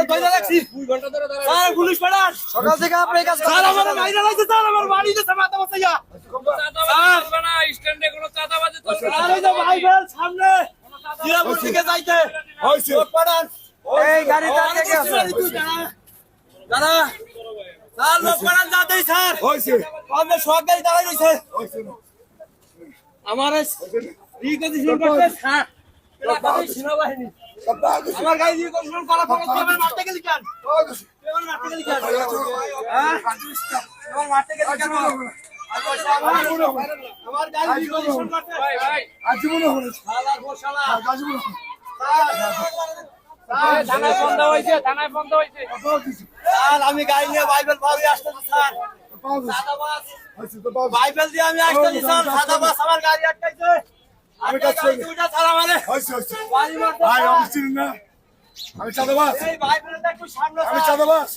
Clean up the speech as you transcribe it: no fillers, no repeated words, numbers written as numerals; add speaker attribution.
Speaker 1: কইলা রাখছি 2 ঘন্টা ধরে দাঁড়ায় স্যার পুলিশ পাঠান সকাল থেকে আপনি কাজ স্যার আমার মাইরা লাইছে স্যার আমার বাড়িতে মাথা বসাইয়া স্যার
Speaker 2: না স্ট্যান্ডে কোনো চাঁদাবাজি তো
Speaker 1: স্যার এই যে ভাই বেল সামনে জিরাপুর থেকে যাইতে হইছে পাঠান এই গাড়ি দাঁড়িয়ে গেছে দাঁড়া স্যার লোক পাঠান যাতেই স্যার হইছে আমাদের সব গাড়ি দাঁড়াই রইছে হইছে আমার রিকন্ডিশন করতে স্যার সেনাবাহিনী আমার গাড়ি রিকন্ডিশন করা ফরজ আমার মারতে গেলি কেন আমার মারতে গেলি কেন হ্যাঁ আমার মারতে গেলি কেন আমার গাড়ি রিকন্ডিশন করতে
Speaker 2: ভাই ভাই
Speaker 3: আজীবন হলো
Speaker 1: শালা গো শালা
Speaker 3: আজীবন
Speaker 2: থানায় বন্ধ হইছে
Speaker 1: স্যার আমি গাড়ি নিয়ে বাইবেল ভাবি আসতেছি স্যার সাদা বাস বাইবেল দিয়ে আমি আসতেছি স্যার সাদা বাস আমার গাড়ি আটকাইছে
Speaker 3: আমি কাজ করি।
Speaker 1: দুইটা ছাড়া মানে
Speaker 3: হইছে
Speaker 1: বাড়ি মারতে
Speaker 3: ভাই আমি চিনি না আমি চাঁদাবাজ
Speaker 1: এই বাইবেলটা একটু সামনে
Speaker 3: আমি
Speaker 1: স্যার।
Speaker 3: চাঁদাবাজ